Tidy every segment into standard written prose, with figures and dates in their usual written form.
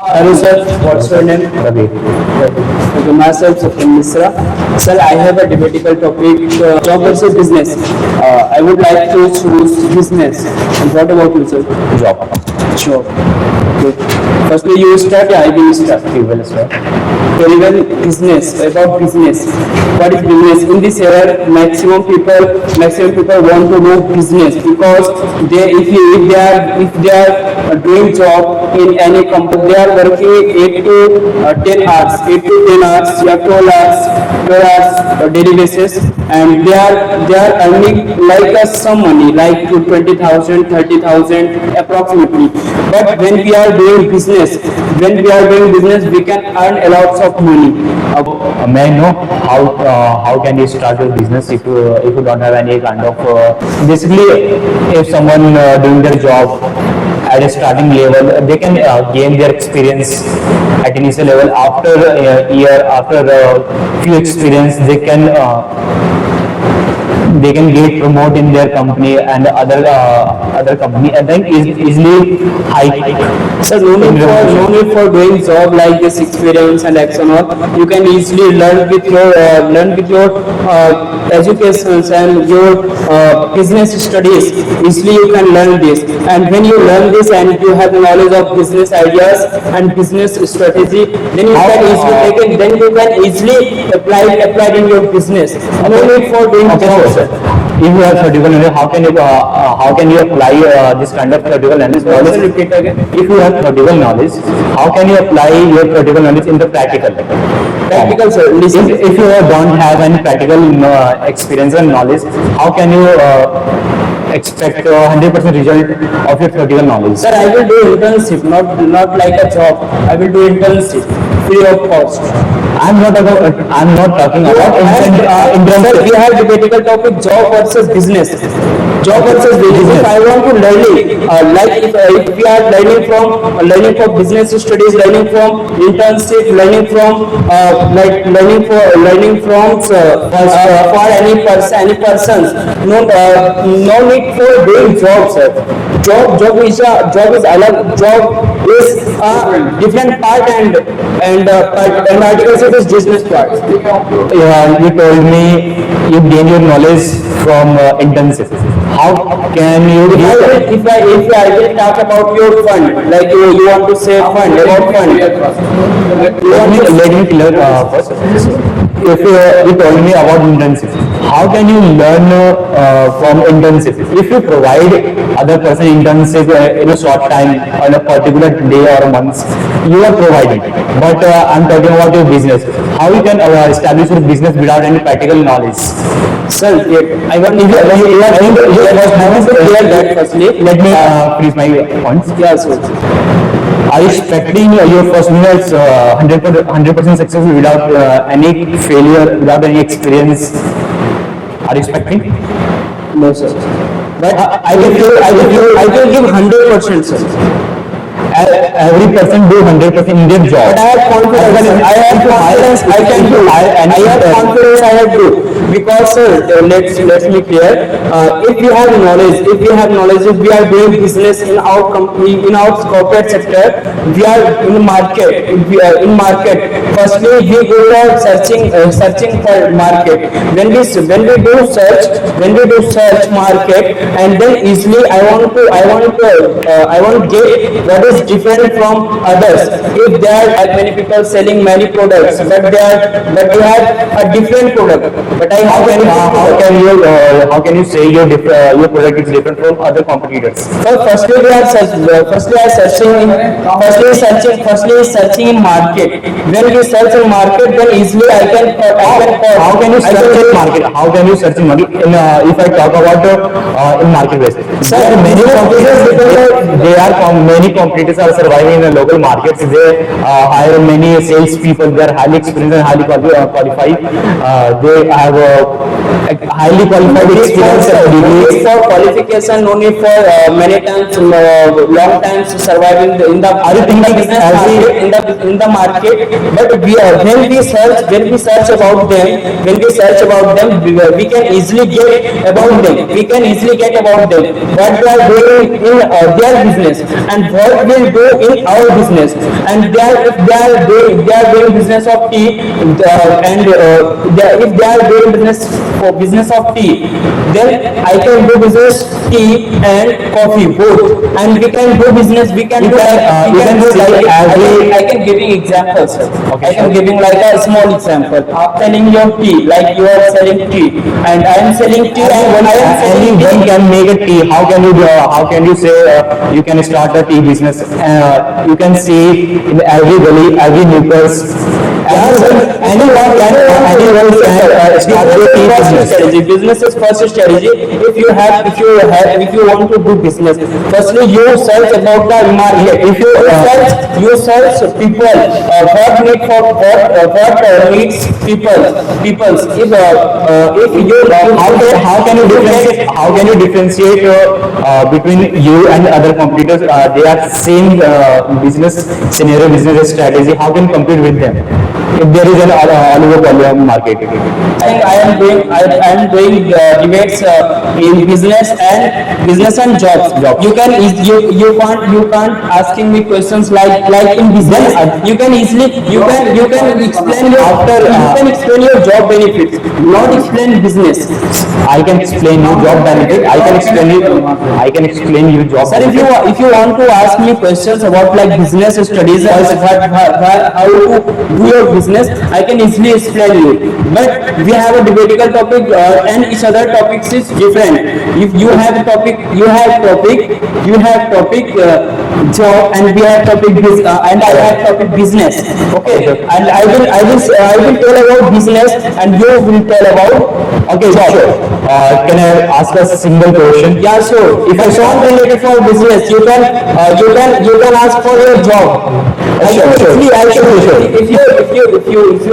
Hello sir, what's your name? Ravi. Okay, myself Satyam Misra. Sir, I have a debatable topic, job versus business. I would like to choose business. And what about you, sir? Job. Sure. Okay. Firstly, you start, I will start. You will start. Very well, business, about business. What is business? In this era, maximum people want to know business because if they are doing job in any company, they are working 8 to 10 hours, 8 to 10 hours, yeah, 12 hours daily basis, and they are earning like some money, like to 20,000, 30,000 approximately. But when we are doing business, we can earn a lot of money. May I know how can you start your business if you don't have any kind of basically if someone doing their job at a starting level, they can gain their experience at initial level. After a year, after a few experience, they can get promote in their company and other company and then easily hike. So no need for doing job like this experience and action all. You can easily learn with your educations and your business studies. Easily you can learn this, and when you learn this and you have knowledge of business ideas and business strategy, then you can easily apply it in your business. No need for doing job. If you have theoretical knowledge, how can you apply this kind of theoretical knowledge? Repeat again. If you have theoretical knowledge, how can you apply your theoretical knowledge in the practical? Practical, sir. Listen. If you don't have any practical experience and knowledge, how can you expect 100% result of your theoretical knowledge? Sir, I will do internship, not like a job. I will do internship free of cost. I'm not talking about Sir, we have debatable topic job versus business. Job versus business. If I want to learning, if we are learning from business studies, learning from internship, learning from for any persons. No need for doing job, sir. Job is a different part and articles it is business part. You told me you gain your knowledge from internship. How can you? If I will talk about your fund, like you want to say fund, about fund. Let me clear first. If you told me about internship, how can you learn from internship? If you provide other person internship in a short time, on a particular day or months, you are providing. But I'm talking about your business. How you can establish your business without any practical knowledge? Sir, I want to clear that firstly. Let me finish my points. Yeah, sir. Are you expecting your first business 100% successful without any failure, without any experience? Are you expecting? No, sir. But I will give 100%, sir. Every person do 100% in their job. But I have confidence. I can do. I have confidence. I have to. Because sir, let's be clear. If we have knowledge, if we are doing business in our company, in our corporate sector, we are in market. In market, firstly we go for searching for market. When we do search market, and then easily I want to get what is different from others. If there are as many people selling many products, but you have a different product. But how can you say your product is different from other competitors? So firstly searching in market. When we search in market, then easily I can How can you search in market? How can you search in market? If I talk about in marketplace, Sir, many competitors are surviving in the local markets. They hire many sales people. They are highly experienced and highly qualified. They have highly qualified experience and degrees. for qualification, no need for many times long times surviving in the Are you thinking business market, in the market. But when we search about them, we can easily get about them. We can easily get about them what they are doing in their business and what will do in our business. And if they are doing business of tea, if they are doing business of tea, then I can do business tea and coffee both, and we can do business. We can do I can giving examples, sir. Okay, I can sure. giving like a small example. Selling your tea, like you are selling tea, and I am selling tea, and when I am selling tea, Anyone can make a tea. How can you say you can start a tea business? You can see in every gully, every nucleus. Anyone can start a tea business. strategy. Business is first strategy. If you want to do business, firstly you search about the market. If you search people, what needs people's. If you How can you differentiate between you and other competitors? They are same business scenario, business strategy. How can you compete with them if there is an oligopoly market? I think I am doing debates in business and jobs. You can't asking me questions like in business. You can explain your job benefits, not explain business. I can explain you job benefit. I can explain you job Sir, benefit. if you want to ask me questions about like business studies and how to do your business, I can easily explain you. But we have a debatable topic, and each other topics is different. If you have topic job, and we have topic and I have topic business. Okay, and I will tell about business, and you will tell about. Okay, sure. Can I ask a single question? Yeah, sure. If I not related for business, you can ask for your job. Sure. If you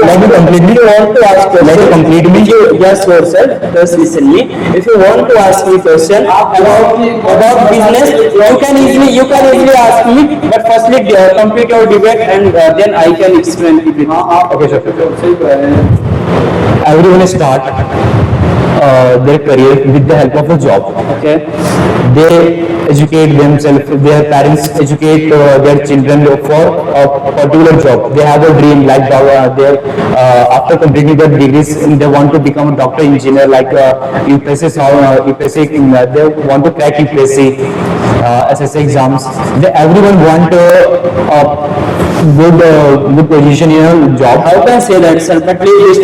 Let me complete me. want to ask question, Let me complete me. Yes, sir, sir. Just listen me. If you want to ask me question about business, you can easily ask me. But firstly, complete your debate, and then I can explain it. Okay, sure. Everyone start their career with the help of a job. Okay. They educate themselves, their parents educate their children for a particular job. They have a dream like after completing their degrees, they want to become a doctor, engineer, like UPSC, they want to crack UPSC, SSC exams. Everyone want a good position in a job. How can I say that, sir? But please.